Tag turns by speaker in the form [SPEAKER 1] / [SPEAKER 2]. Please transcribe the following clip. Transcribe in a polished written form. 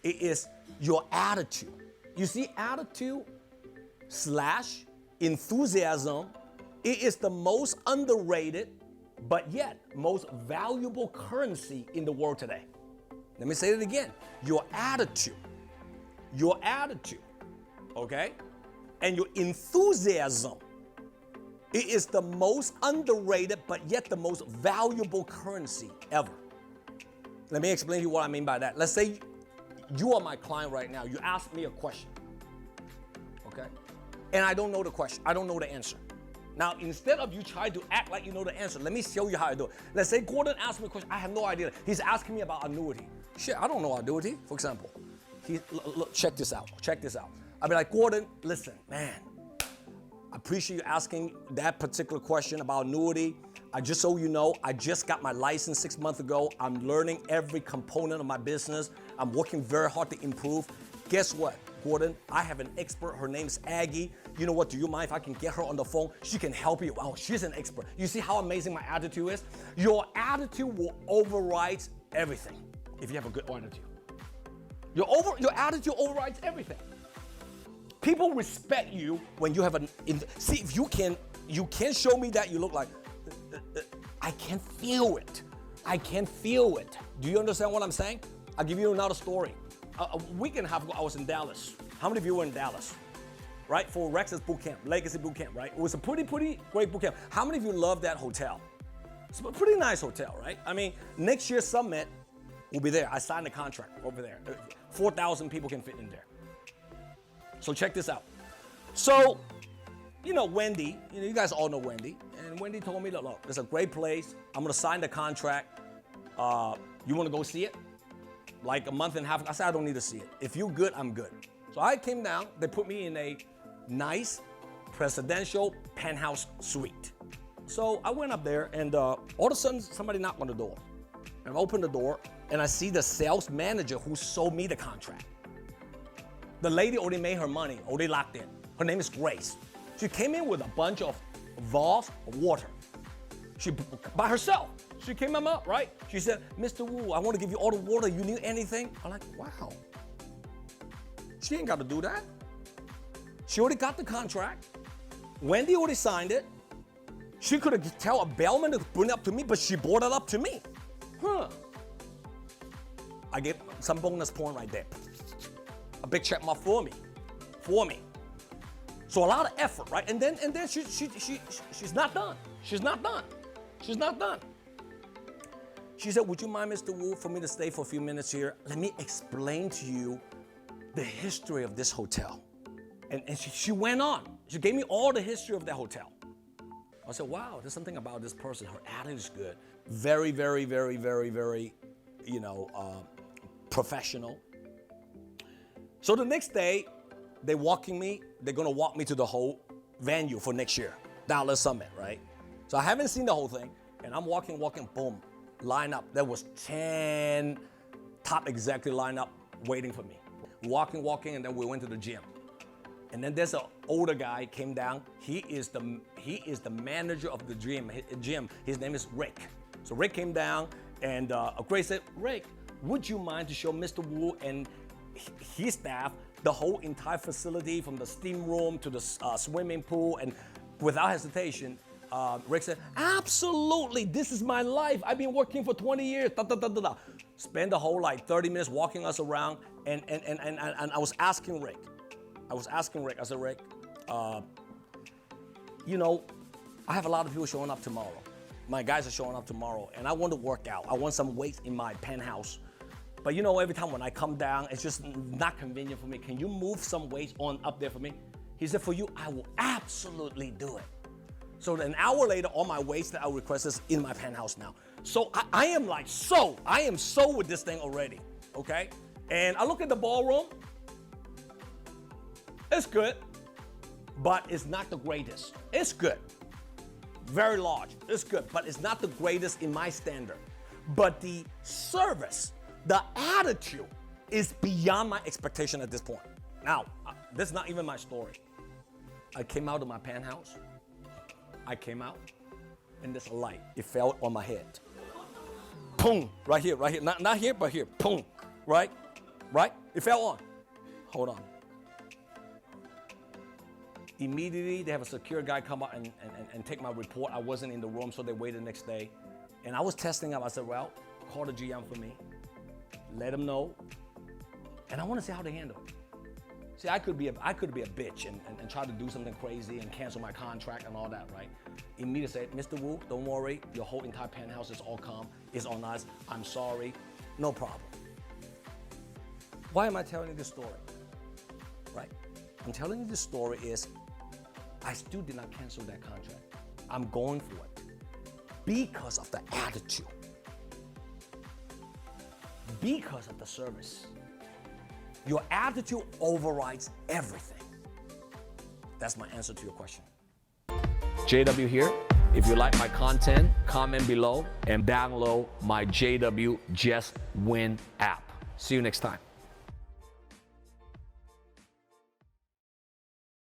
[SPEAKER 1] It is your attitude. You see, attitude slash enthusiasm, it is the most underrated, but yet most valuable currency in the world today. Let me say it again. Your attitude, okay? And your enthusiasm, it is the most underrated, but yet the most valuable currency ever. Let me explain to you what I mean by that. Let's say you are my client right now. You ask me a question, okay? And I don't know the question. I don't know the answer. Now, instead of you trying to act like you know the answer, let me show you how I do it. Let's say Gordon asked me a question. I have no idea. He's asking me about annuity. Shit, I don't know annuity, for example. Look, check this out. I'll be like, Gordon, listen, man, I appreciate you asking that particular question about annuity. Just so you know, I just got my license 6 months ago. I'm learning every component of my business. I'm working very hard to improve. Guess what, Gordon? I have an expert. Her name's Aggie. You know what? Do you mind if I can get her on the phone? She can help you. Wow, she's an expert. You see how amazing my attitude is? Your attitude will override everything if you have a good attitude. Your attitude overrides everything. People respect you when you have see, if you can show me that you look like, I can feel it. Do you understand what I'm saying? I'll give you another story. A week and a half ago, I was in Dallas. How many of you were in Dallas? Right? For Rex's boot camp, Legacy boot camp, right? It was a pretty great boot camp. How many of you love that hotel? It's a pretty nice hotel, right? I mean, next year's summit will be there. I signed a contract over there. 4,000 people can fit in there. So check this out. So, you know, Wendy, you guys all know Wendy. And Wendy told me, look, it's a great place. I'm going to sign the contract. You want to go see it? Like a month and a half. I said, I don't need to see it. If you're good, I'm good. So I came down. They put me in a nice presidential penthouse suite. So I went up there and all of a sudden somebody knocked on the door. And I opened the door and I see the sales manager who sold me the contract. The lady already made her money, already locked in. Her name is Grace. She came in with a bunch of vase of water. She, by herself, she came up, right? She said, Mr. Wu, I want to give you all the water. You need anything? I'm like, wow. She ain't got to do that. She already got the contract. Wendy already signed it. She could have tell a bellman to bring it up to me, but she brought it up to me. I get some bonus point right there. A big check mark for me. So a lot of effort, right? And then she's not done. She's not done. She said, would you mind, Mr. Wu, for me to stay for a few minutes here? Let me explain to you the history of this hotel. And she went on. She gave me all the history of that hotel. I said, wow, there's something about this person. Her attitude is good. Very, very, very, very, very, professional. So the next day, they're gonna walk me to the whole venue for next year, Dallas Summit, right? So I haven't seen the whole thing, and I'm walking, boom, line up. There was 10 top executive line up waiting for me. Walking, and then we went to the gym. And then there's an older guy came down. He is the manager of the gym. His name is Rick. So Rick came down, and Grace said, Rick, would you mind to show Mr. Wu and his staff the whole entire facility from the steam room to the swimming pool? And without hesitation, Rick said, absolutely, this is my life. I've been working for 20 years, Spend the whole 30 minutes walking us around, and I was asking Rick, I said, Rick, I have a lot of people showing up tomorrow. My guys are showing up tomorrow, and I want to work out. I want some weights in my penthouse. But every time when I come down, it's just not convenient for me. Can you move some weights on up there for me? He said, for you, I will absolutely do it. So an hour later, all my weights that I requested is in my penthouse now. So I am so with this thing already, okay? And I look at the ballroom. It's good, but it's not the greatest. It's good. Very large. It's good, but it's not the greatest in my standard. But the service, the attitude is beyond my expectation at this point. Now, this is not even my story. I came out of my penthouse. And there's a light. It fell on my head. Boom, right here. Not here, but here. Boom, right? right? It fell on. Hold on. Immediately, they have a secure guy come out and take my report. I wasn't in the room, so they waited the next day. And I was testing up. I said, well, call the GM for me. Let them know. And I want to see how they handle it. See, I could be a bitch and try to do something crazy and cancel my contract and all that, right? Immediately say, Mr. Wu, don't worry. Your whole entire penthouse is all calm. It's on us. I'm sorry. No problem. Why am I telling you this story? Right? I'm telling you this story is I still did not cancel that contract. I'm going for it because of the attitude, because of the service. Your attitude overrides everything. That's my answer to your question. JW here. If you like my content, comment below and download my JW Just Win app. See you next time.